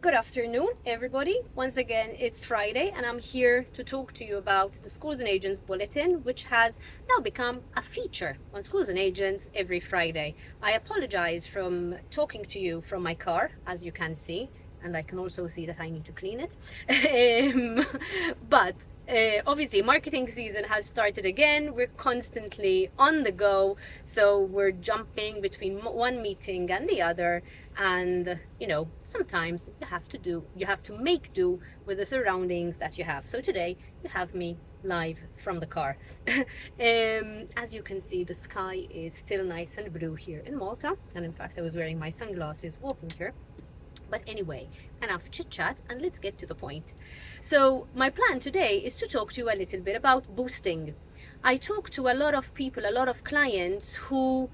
Good afternoon, everybody. Once again, it's Friday, and I'm here to talk to you about the Schools and Agents Bulletin, which has now become a feature on Schools and Agents every Friday. I apologize from talking to you from my car, as you can see, and I can also see that I need to clean it. But obviously, marketing season has started again. We're constantly on the go, so we're jumping between one meeting and the other, and sometimes you have to make do with the surroundings that you have. So today you have me live from the car. As you can see, the sky is still nice and blue here in Malta, and in fact I was wearing my sunglasses walking here. But anyway, enough chit chat, and let's get to the point. So my plan today is to talk to you a little bit about boosting. I talk to a lot of people, a lot of clients who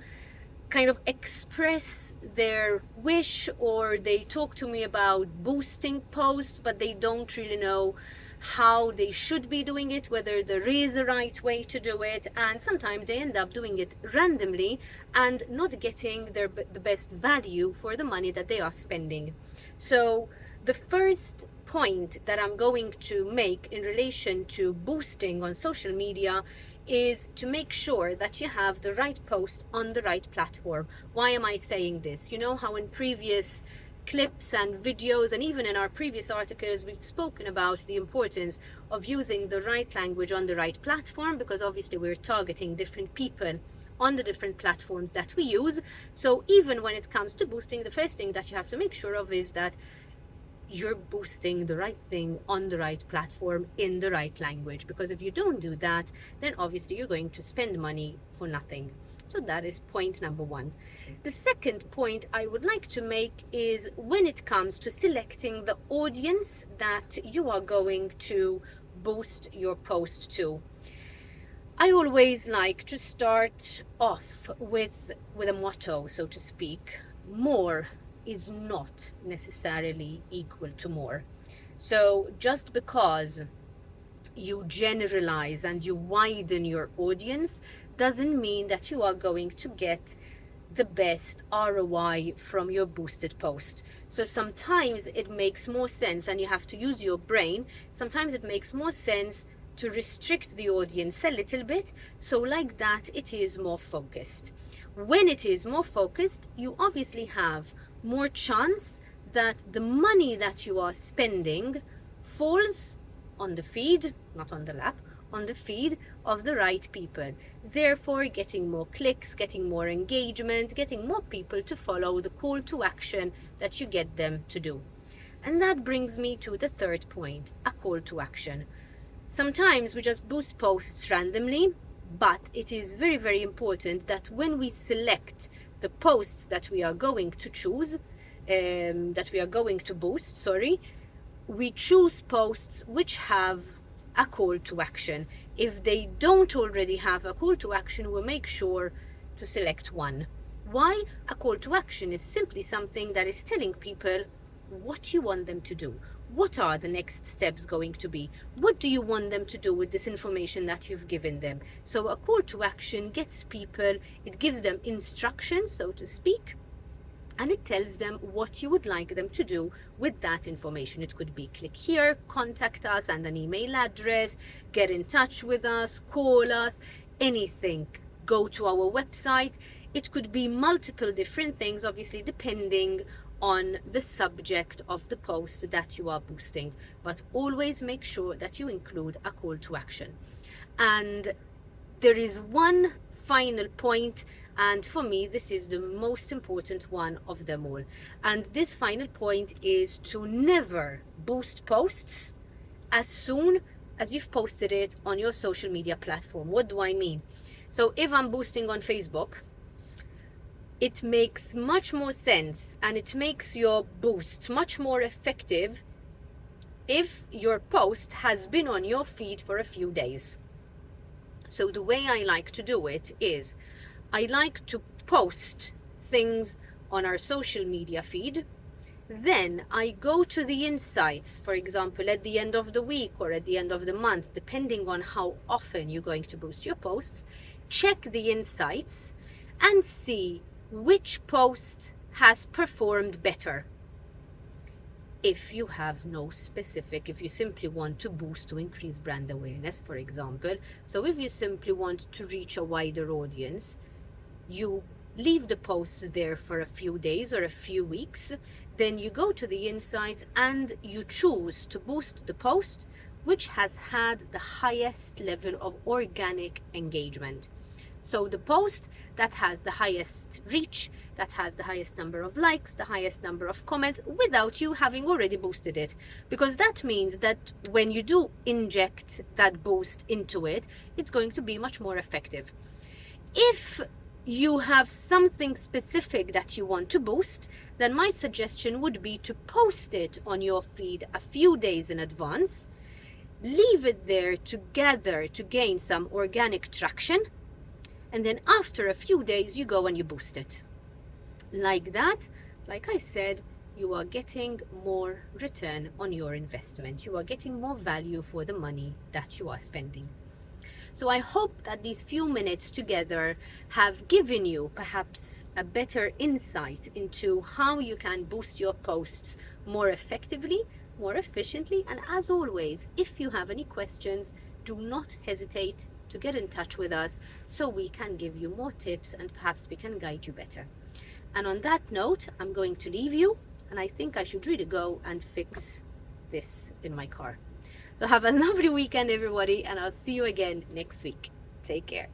kind of express their wish, or they talk to me about boosting posts, but they don't really know how they should be doing it, whether there is a right way to do it, and sometimes they end up doing it randomly and not getting the best value for the money that they are spending. So the first point that I'm going to make in relation to boosting on social media is to make sure that you have the right post on the right platform. Why am I saying this? You know how in previous clips and videos, and even in our previous articles, we've spoken about the importance of using the right language on the right platform, because obviously we're targeting different people on the different platforms that we use. So even when it comes to boosting, the first thing that you have to make sure of is that you're boosting the right thing on the right platform in the right language, because if you don't do that, then obviously you're going to spend money for nothing. So that is point number one. The second point I would like to make is when it comes to selecting the audience that you are going to boost your post to. I always like to start off with a motto, so to speak. More is not necessarily equal to more. So just because you generalize and you widen your audience doesn't mean that you are going to get the best ROI from your boosted post. So sometimes it makes more sense, and you have to use your brain, sometimes it makes more sense to restrict the audience a little bit, so like that it is more focused. When it is more focused, you obviously have more chance that the money that you are spending falls on the feed, not on the lap, on the feed of the right people, therefore getting more clicks, getting more engagement, getting more people to follow the call to action that you get them to do. And that brings me to the third point, a call to action. Sometimes we just boost posts randomly, but it is very, very important that when we select the posts that we are going to choose, that we are going to boost, we choose posts which have a call to action. If they don't already have a call to action, we'll make sure to select one. Why? A call to action is simply something that is telling people what you want them to do. What are the next steps going to be? What do you want them to do with this information that you've given them? So a call to action gets people, it gives them instructions, so to speak, and it tells them what you would like them to do with that information. It could be click here, contact us, and an email address, get in touch with us, call us, anything. Go to our website. It could be multiple different things, obviously depending on the subject of the post that you are boosting, but always make sure that you include a call to action. And there is one final point, and for me this is the most important one of them all, and this final point is to never boost posts as soon as you've posted it on your social media platform. What do I mean? So if I'm boosting on Facebook, it makes much more sense and it makes your boost much more effective if your post has been on your feed for a few days. So the way I like to do it is I like to post things on our social media feed. Then I go to the insights, for example, at the end of the week or at the end of the month, depending on how often you're going to boost your posts, check the insights and see which post has performed better. if you have no specific, if you simply want to boost to increase brand awareness, for example. So if you simply want to reach a wider audience, you leave the posts there for a few days or a few weeks, then you go to the insights and you choose to boost the post which has had the highest level of organic engagement. So the post that has the highest reach, that has the highest number of likes, the highest number of comments, without you having already boosted it. Because that means that when you do inject that boost into it, it's going to be much more effective. If you have something specific that you want to boost, then my suggestion would be to post it on your feed a few days in advance, leave it there together to gain some organic traction, and then after a few days you go and you boost it. Like that, like I said, you are getting more return on your investment. You are getting more value for the money that you are spending. So I hope that these few minutes together have given you perhaps a better insight into how you can boost your posts more effectively, more efficiently. And as always, if you have any questions, do not hesitate to get in touch with us so we can give you more tips and perhaps we can guide you better. And on that note, I'm going to leave you, and I think I should really go and fix this in my car. So have a lovely weekend, everybody, and I'll see you again next week. Take care.